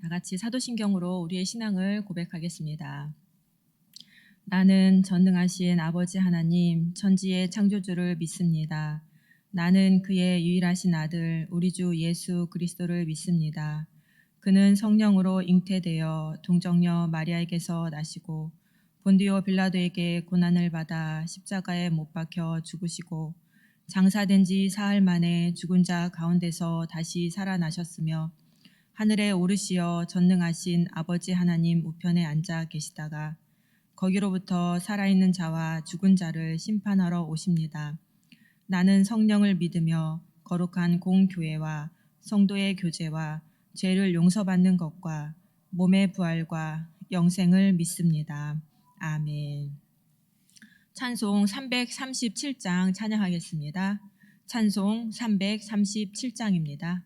다 같이 사도신경으로 우리의 신앙을 고백하겠습니다. 나는 전능하신 아버지 하나님, 천지의 창조주를 믿습니다. 나는 그의 유일하신 아들, 우리 주 예수 그리스도를 믿습니다. 그는 성령으로 잉태되어 동정녀 마리아에게서 나시고 본디오 빌라도에게 고난을 받아 십자가에 못 박혀 죽으시고 장사된 지 사흘 만에 죽은 자 가운데서 다시 살아나셨으며 하늘에 오르시어 전능하신 아버지 하나님 우편에 앉아 계시다가 거기로부터 살아있는 자와 죽은 자를 심판하러 오십니다. 나는 성령을 믿으며 거룩한 공교회와 성도의 교제와 죄를 용서받는 것과 몸의 부활과 영생을 믿습니다. 아멘. 찬송 337장 찬양하겠습니다. 찬송 337장입니다.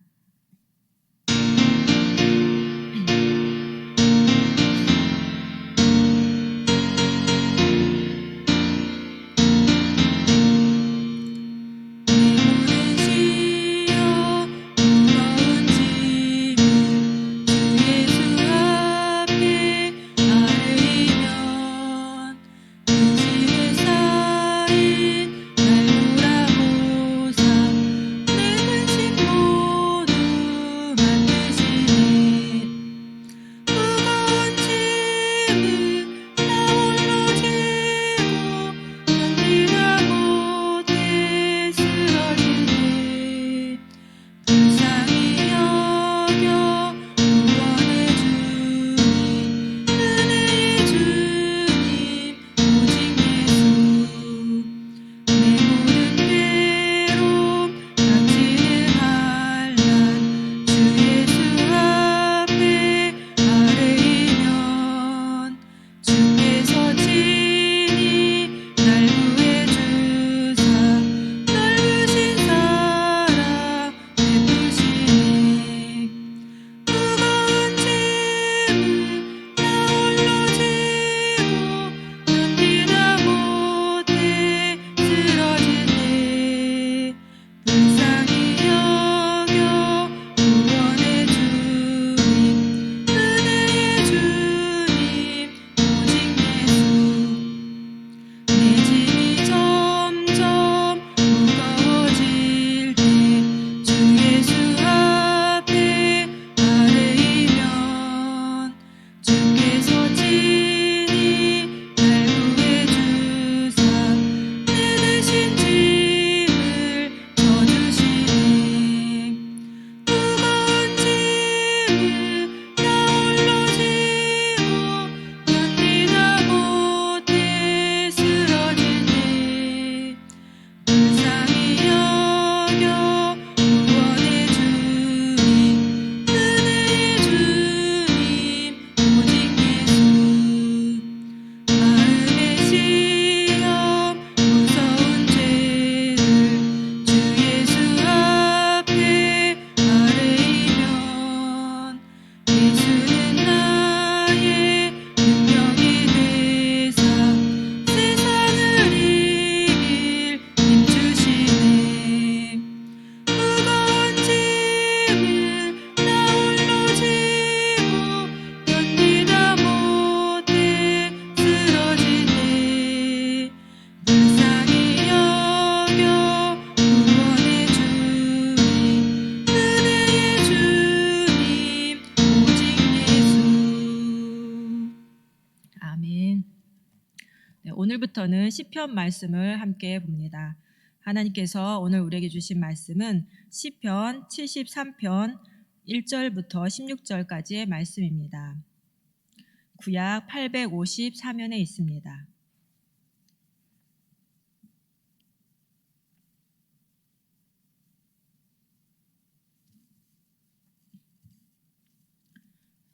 오늘부터는 시편 말씀을 함께 봅니다. 하나님께서 오늘 우리에게 주신 말씀은 시편 73편 1절부터 16절까지의 말씀입니다. 구약 854면에 있습니다.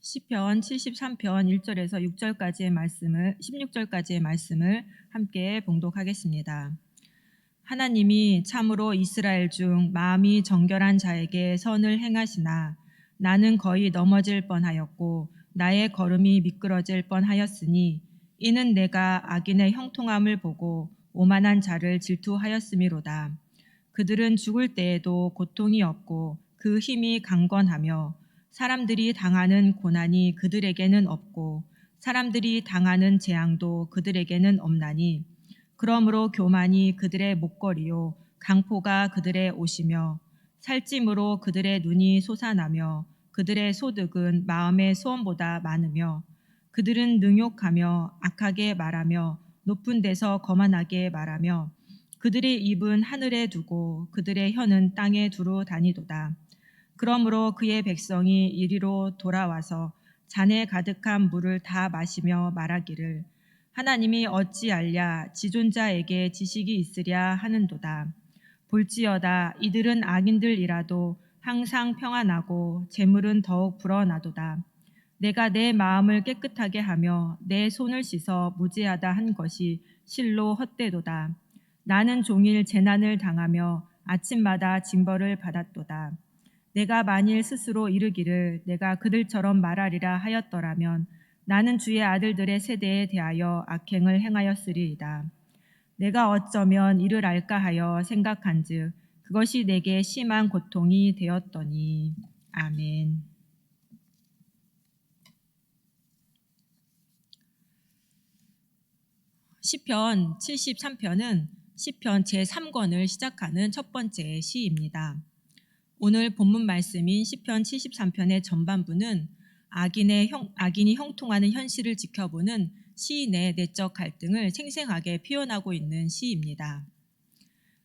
시편 73편 1절에서 6절까지의 말씀을 16절까지의 말씀을 함께 봉독하겠습니다. 하나님이 참으로 이스라엘 중 마음이 정결한 자에게 선을 행하시나 나는 거의 넘어질 뻔하였고 나의 걸음이 미끄러질 뻔하였으니 이는 내가 악인의 형통함을 보고 오만한 자를 질투하였음이로다. 그들은 죽을 때에도 고통이 없고 그 힘이 강건하며 사람들이 당하는 고난이 그들에게는 없고 사람들이 당하는 재앙도 그들에게는 없나니 그러므로 교만이 그들의 목걸이요 강포가 그들의 옷이며 살찜으로 그들의 눈이 솟아나며 그들의 소득은 마음의 소원보다 많으며 그들은 능욕하며 악하게 말하며 높은 데서 거만하게 말하며 그들의 입은 하늘에 두고 그들의 혀는 땅에 두루 다니도다. 그러므로 그의 백성이 이리로 돌아와서 잔에 가득한 물을 다 마시며 말하기를 하나님이 어찌 알랴 지존자에게 지식이 있으랴 하는도다. 볼지어다 이들은 악인들이라도 항상 평안하고 재물은 더욱 불어나도다. 내가 내 마음을 깨끗하게 하며 내 손을 씻어 무죄하다 한 것이 실로 헛되도다. 나는 종일 재난을 당하며 아침마다 징벌을 받았도다. 내가 만일 스스로 이르기를 내가 그들처럼 말하리라 하였더라면 나는 주의 아들들의 세대에 대하여 악행을 행하였으리이다. 내가 어쩌면 이를 알까 하여 생각한즉 그것이 내게 심한 고통이 되었더니. 아멘. 시편 73편은 시편 제3권을 시작하는 첫 번째 시입니다. 오늘 본문 말씀인 시편 73편의 전반부는 악인이 형통하는 현실을 지켜보는 시인의 내적 갈등을 생생하게 표현하고 있는 시입니다.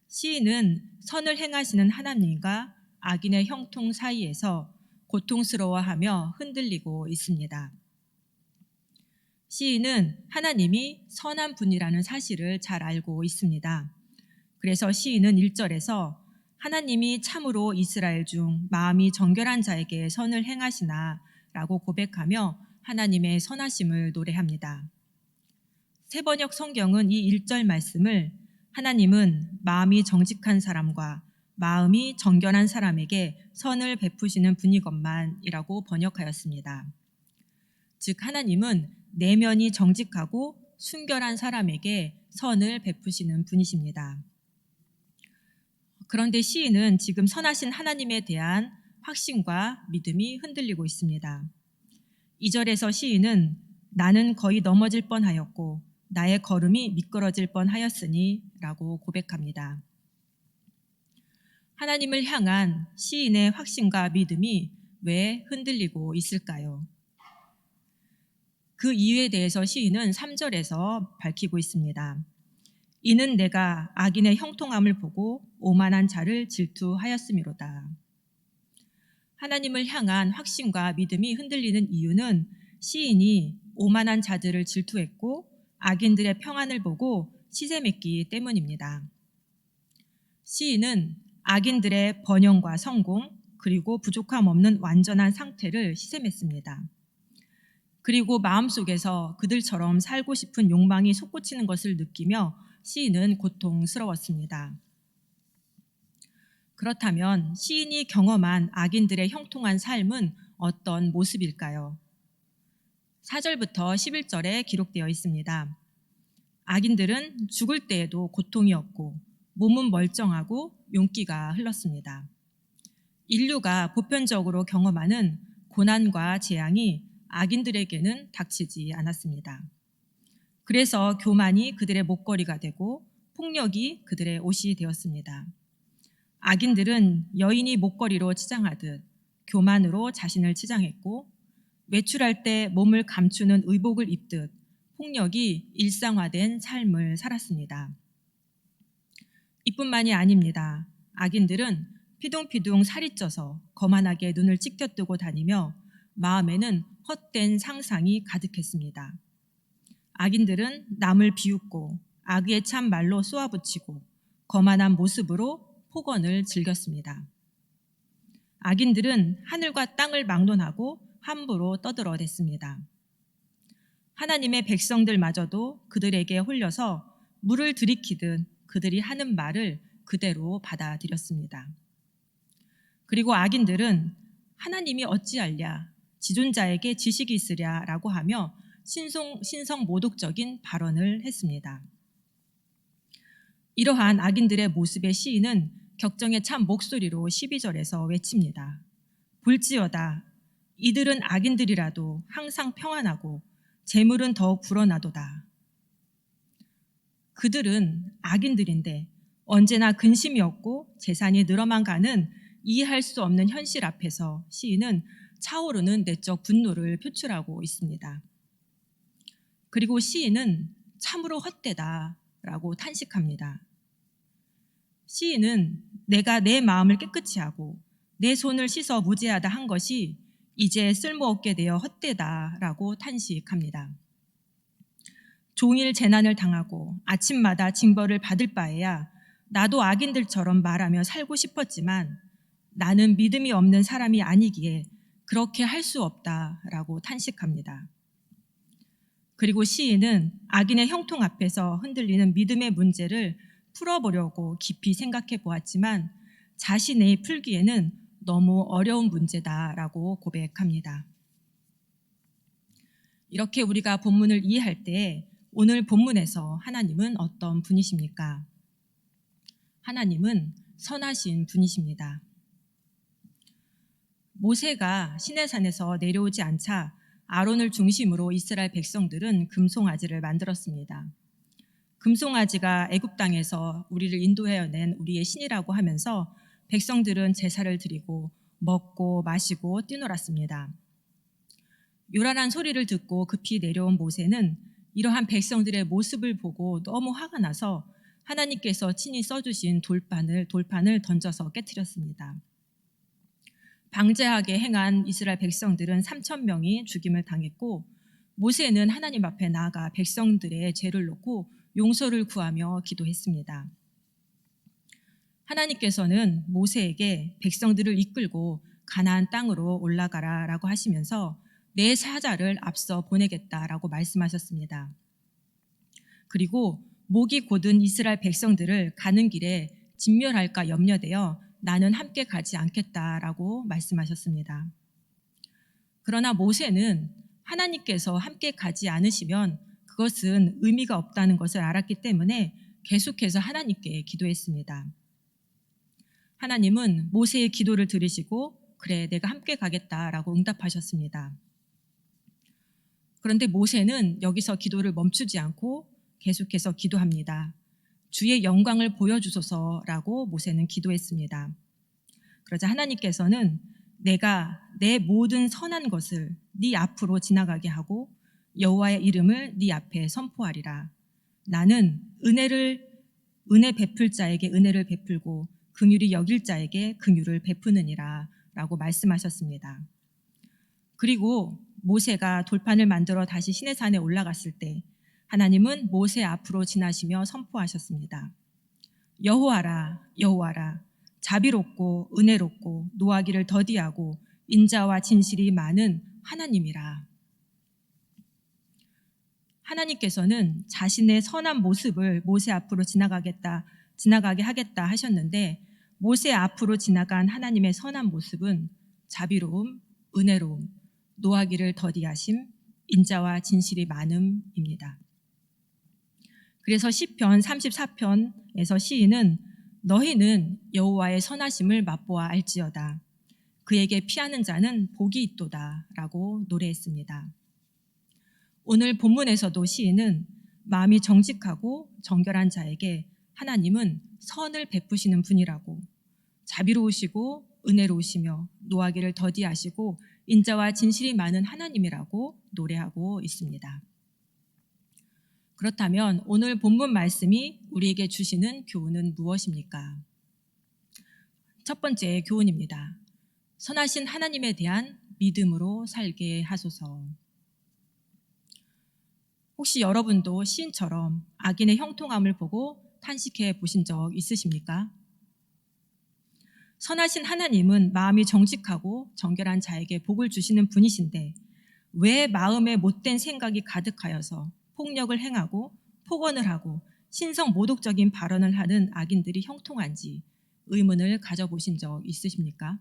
시인은 선을 행하시는 하나님과 악인의 형통 사이에서 고통스러워하며 흔들리고 있습니다. 시인은 하나님이 선한 분이라는 사실을 잘 알고 있습니다. 그래서 시인은 1절에서 하나님이 참으로 이스라엘 중 마음이 정결한 자에게 선을 행하시나 라고 고백하며 하나님의 선하심을 노래합니다. 새번역 성경은 이 1절 말씀을 하나님은 마음이 정직한 사람과 마음이 정결한 사람에게 선을 베푸시는 분이건만이라고 번역하였습니다. 즉 하나님은 내면이 정직하고 순결한 사람에게 선을 베푸시는 분이십니다. 그런데 시인은 지금 선하신 하나님에 대한 확신과 믿음이 흔들리고 있습니다. 2절에서 시인은 나는 거의 넘어질 뻔하였고 나의 걸음이 미끄러질 뻔하였으니 라고 고백합니다. 하나님을 향한 시인의 확신과 믿음이 왜 흔들리고 있을까요? 그 이유에 대해서 시인은 3절에서 밝히고 있습니다. 이는 내가 악인의 형통함을 보고 오만한 자를 질투하였음이로다. 하나님을 향한 확신과 믿음이 흔들리는 이유는 시인이 오만한 자들을 질투했고 악인들의 평안을 보고 시샘했기 때문입니다. 시인은 악인들의 번영과 성공 그리고 부족함 없는 완전한 상태를 시샘했습니다. 그리고 마음속에서 그들처럼 살고 싶은 욕망이 솟구치는 것을 느끼며 시인은 고통스러웠습니다. 그렇다면 시인이 경험한 악인들의 형통한 삶은 어떤 모습일까요? 4절부터 11절에 기록되어 있습니다. 악인들은 죽을 때에도 고통이 없고 몸은 멀쩡하고 용기가 흘렀습니다. 인류가 보편적으로 경험하는 고난과 재앙이 악인들에게는 닥치지 않았습니다. 그래서 교만이 그들의 목걸이가 되고 폭력이 그들의 옷이 되었습니다. 악인들은 여인이 목걸이로 치장하듯 교만으로 자신을 치장했고 외출할 때 몸을 감추는 의복을 입듯 폭력이 일상화된 삶을 살았습니다. 이뿐만이 아닙니다. 악인들은 피둥피둥 살이 쪄서 거만하게 눈을 찢겨뜨고 다니며 마음에는 헛된 상상이 가득했습니다. 악인들은 남을 비웃고 악의의 참 말로 쏘아붙이고 거만한 모습으로 폭언을 즐겼습니다. 악인들은 하늘과 땅을 막론하고 함부로 떠들어댔습니다. 하나님의 백성들마저도 그들에게 홀려서 물을 들이키듯 그들이 하는 말을 그대로 받아들였습니다. 그리고 악인들은 하나님이 어찌 알랴 지존자에게 지식이 있으랴라고 하며 신성 모독적인 발언을 했습니다. 이러한 악인들의 모습의 시인은 격정의 참 목소리로 12절에서 외칩니다. 볼지어다 이들은 악인들이라도 항상 평안하고 재물은 더욱 불어나도다. 그들은 악인들인데 언제나 근심이 없고 재산이 늘어만 가는 이해할 수 없는 현실 앞에서 시인은 차오르는 내적 분노를 표출하고 있습니다. 그리고 시인은 참으로 헛되다라고 탄식합니다. 시인은 내가 내 마음을 깨끗이 하고 내 손을 씻어 무죄하다 한 것이 이제 쓸모없게 되어 헛되다라고 탄식합니다. 종일 재난을 당하고 아침마다 징벌을 받을 바에야 나도 악인들처럼 말하며 살고 싶었지만 나는 믿음이 없는 사람이 아니기에 그렇게 할 수 없다라고 탄식합니다. 그리고 시인은 악인의 형통 앞에서 흔들리는 믿음의 문제를 풀어보려고 깊이 생각해 보았지만 자신의 풀기에는 너무 어려운 문제다라고 고백합니다. 이렇게 우리가 본문을 이해할 때 오늘 본문에서 하나님은 어떤 분이십니까? 하나님은 선하신 분이십니다. 모세가 시내산에서 내려오지 않자 아론을 중심으로 이스라엘 백성들은 금송아지를 만들었습니다. 금송아지가 애굽 땅에서 우리를 인도해낸 우리의 신이라고 하면서 백성들은 제사를 드리고 먹고 마시고 뛰놀았습니다. 요란한 소리를 듣고 급히 내려온 모세는 이러한 백성들의 모습을 보고 너무 화가 나서 하나님께서 친히 써주신 돌판을 던져서 깨트렸습니다. 방제하게 행한 이스라엘 백성들은 3,000명이 죽임을 당했고 모세는 하나님 앞에 나아가 백성들의 죄를 놓고 용서를 구하며 기도했습니다. 하나님께서는 모세에게 백성들을 이끌고 가나안 땅으로 올라가라라고 하시면서 내 사자를 앞서 보내겠다라고 말씀하셨습니다. 그리고 목이 곧은 이스라엘 백성들을 가는 길에 진멸할까 염려되어 나는 함께 가지 않겠다라고 말씀하셨습니다. 그러나 모세는 하나님께서 함께 가지 않으시면 그것은 의미가 없다는 것을 알았기 때문에 계속해서 하나님께 기도했습니다. 하나님은 모세의 기도를 들으시고 그래 내가 함께 가겠다라고 응답하셨습니다. 그런데 모세는 여기서 기도를 멈추지 않고 계속해서 기도합니다. 주의 영광을 보여주소서라고 모세는 기도했습니다. 그러자 하나님께서는 내가 내 모든 선한 것을 네 앞으로 지나가게 하고 여호와의 이름을 네 앞에 선포하리라. 나는 은혜 베풀 자에게 은혜를 베풀고 긍휼히 여길 자에게 긍휼을 베푸느니라 라고 말씀하셨습니다. 그리고 모세가 돌판을 만들어 다시 시내산에 올라갔을 때 하나님은 모세 앞으로 지나시며 선포하셨습니다. 여호와라 여호와라 자비롭고 은혜롭고 노하기를 더디하고 인자와 진실이 많은 하나님이라. 하나님께서는 자신의 선한 모습을 모세 앞으로 지나가게 하겠다 하셨는데 모세 앞으로 지나간 하나님의 선한 모습은 자비로움, 은혜로움, 노하기를 더디하심, 인자와 진실이 많음입니다. 그래서 시편 34편에서 시인은 너희는 여호와의 선하심을 맛보아 알지어다. 그에게 피하는 자는 복이 있도다 라고 노래했습니다. 오늘 본문에서도 시인은 마음이 정직하고 정결한 자에게 하나님은 선을 베푸시는 분이라고 자비로우시고 은혜로우시며 노하기를 더디하시고 인자와 진실이 많은 하나님이라고 노래하고 있습니다. 그렇다면 오늘 본문 말씀이 우리에게 주시는 교훈은 무엇입니까? 첫 번째 교훈입니다. 선하신 하나님에 대한 믿음으로 살게 하소서. 혹시 여러분도 시인처럼 악인의 형통함을 보고 탄식해 보신 적 있으십니까? 선하신 하나님은 마음이 정직하고 정결한 자에게 복을 주시는 분이신데 왜 마음에 못된 생각이 가득하여서 폭력을 행하고 폭언을 하고 신성 모독적인 발언을 하는 악인들이 형통한지 의문을 가져보신 적 있으십니까?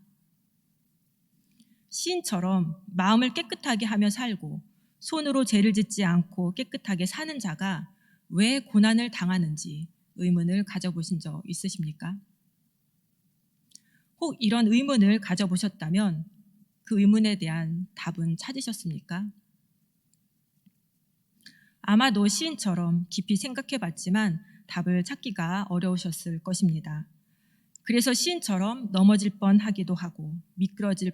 시인처럼 마음을 깨끗하게 하며 살고 손으로 죄를 짓지 않고 깨끗하게 사는 자가 왜 고난을 당하는지 의문을 가져보신 적 있으십니까? 혹 이런 의문을 가져보셨다면 그 의문에 대한 답은 찾으셨습니까? 아마도 시인처럼 깊이 생각해 봤지만 답을 찾기가 어려우셨을 것입니다. 그래서 시인처럼 넘어질 뻔하기도 하고 미끄러질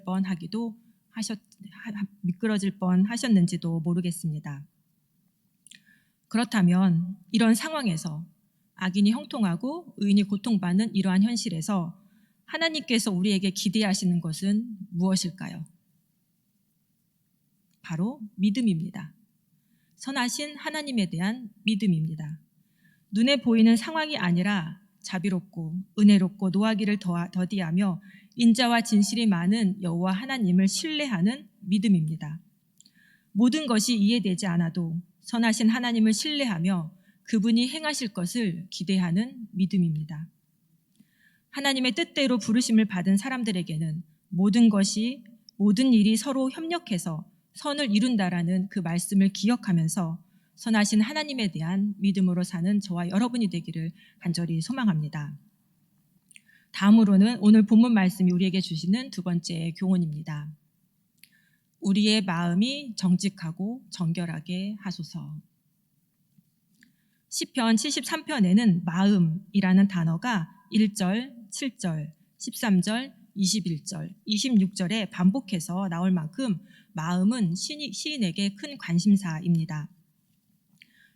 뻔하셨는지도 모르겠습니다. 그렇다면 이런 상황에서 악인이 형통하고 의인이 고통받는 이러한 현실에서 하나님께서 우리에게 기대하시는 것은 무엇일까요? 바로 믿음입니다. 선하신 하나님에 대한 믿음입니다. 눈에 보이는 상황이 아니라 자비롭고 은혜롭고 노하기를 더디하며 인자와 진실이 많은 여호와 하나님을 신뢰하는 믿음입니다. 모든 것이 이해되지 않아도 선하신 하나님을 신뢰하며 그분이 행하실 것을 기대하는 믿음입니다. 하나님의 뜻대로 부르심을 받은 사람들에게는 모든 일이 서로 협력해서 선을 이룬다라는 그 말씀을 기억하면서 선하신 하나님에 대한 믿음으로 사는 저와 여러분이 되기를 간절히 소망합니다. 다음으로는 오늘 본문 말씀이 우리에게 주시는 두 번째 교훈입니다. 우리의 마음이 정직하고 정결하게 하소서. 시편 73편에는 마음이라는 단어가 1절, 7절, 13절, 21절, 26절에 반복해서 나올 만큼 마음은 시인에게 큰 관심사입니다.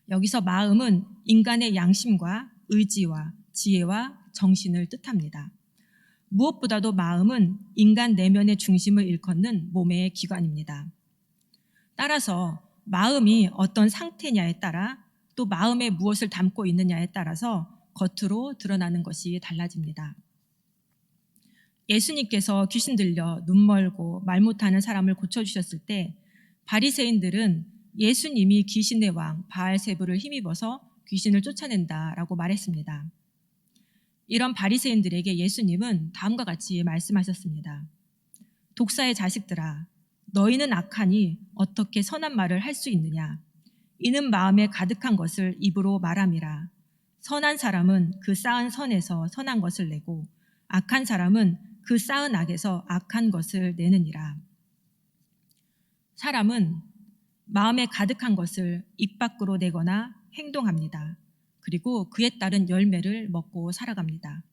여기서 마음은 인간의 양심과 의지와 지혜와 정신을 뜻합니다. 무엇보다도 마음은 인간 내면의 중심을 일컫는 몸의 기관입니다. 따라서 마음이 어떤 상태냐에 따라 또 마음에 무엇을 담고 있느냐에 따라서 겉으로 드러나는 것이 달라집니다. 예수님께서 귀신 들려 눈 멀고 말 못하는 사람을 고쳐주셨을 때 바리새인들은 예수님이 귀신의 왕 바알세불을 힘입어서 귀신을 쫓아낸다라고 말했습니다. 이런 바리새인들에게 예수님은 다음과 같이 말씀하셨습니다. 독사의 자식들아, 너희는 악하니 어떻게 선한 말을 할 수 있느냐? 이는 마음에 가득한 것을 입으로 말함이라. 선한 사람은 그 쌓은 선에서 선한 것을 내고 악한 사람은 그 쌓은 악에서 악한 것을 내느니라. 사람은 마음에 가득한 것을 입 밖으로 내거나 행동합니다. 그리고 그에 따른 열매를 먹고 살아갑니다.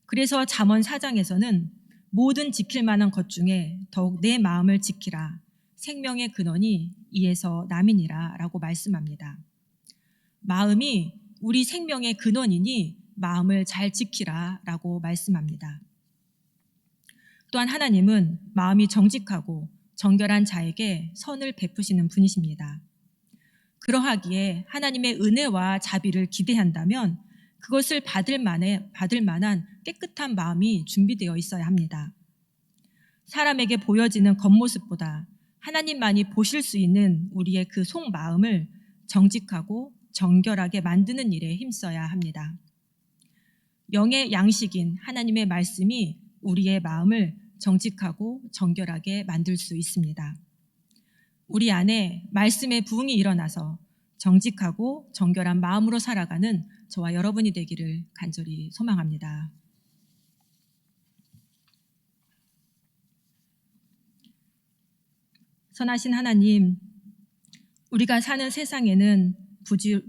그래서 잠언 4장에서는 모든 지킬 만한 것 중에 더욱 내 마음을 지키라. 생명의 근원이 이에서 남이니라 라고 말씀합니다. 마음이 우리 생명의 근원이니 마음을 잘 지키라 라고 말씀합니다. 또한 하나님은 마음이 정직하고 정결한 자에게 선을 베푸시는 분이십니다. 그러하기에 하나님의 은혜와 자비를 기대한다면 그것을 받을 만한 깨끗한 마음이 준비되어 있어야 합니다. 사람에게 보여지는 겉모습보다 하나님만이 보실 수 있는 우리의 그 속마음을 정직하고 정결하게 만드는 일에 힘써야 합니다. 영의 양식인 하나님의 말씀이 우리의 마음을 정직하고 정결하게 만들 수 있습니다. 우리 안에 말씀의 부흥이 일어나서 정직하고 정결한 마음으로 살아가는 저와 여러분이 되기를 간절히 소망합니다. 선하신 하나님, 우리가 사는 세상에는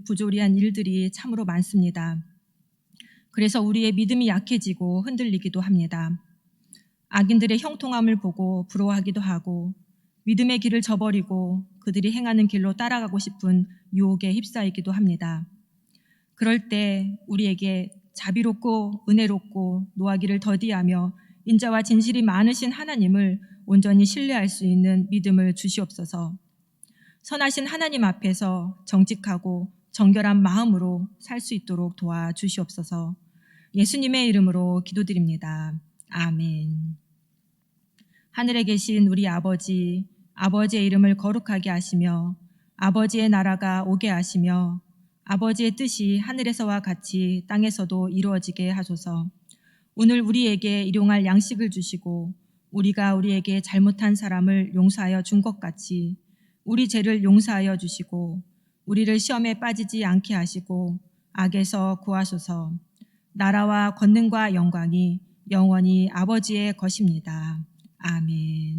부조리한 일들이 참으로 많습니다. 그래서 우리의 믿음이 약해지고 흔들리기도 합니다. 악인들의 형통함을 보고 부러워하기도 하고 믿음의 길을 저버리고 그들이 행하는 길로 따라가고 싶은 유혹에 휩싸이기도 합니다. 그럴 때 우리에게 자비롭고 은혜롭고 노하기를 더디하며 인자와 진실이 많으신 하나님을 온전히 신뢰할 수 있는 믿음을 주시옵소서. 선하신 하나님 앞에서 정직하고 정결한 마음으로 살 수 있도록 도와주시옵소서. 예수님의 이름으로 기도드립니다. 아멘. 하늘에 계신 우리 아버지, 아버지의 이름을 거룩하게 하시며 아버지의 나라가 오게 하시며 아버지의 뜻이 하늘에서와 같이 땅에서도 이루어지게 하소서. 오늘 우리에게 일용할 양식을 주시고 우리가 우리에게 잘못한 사람을 용서하여 준 것 같이 우리 죄를 용서하여 주시고 우리를 시험에 빠지지 않게 하시고 악에서 구하소서. 나라와 권능과 영광이 영원히 아버지의 것입니다. 아멘.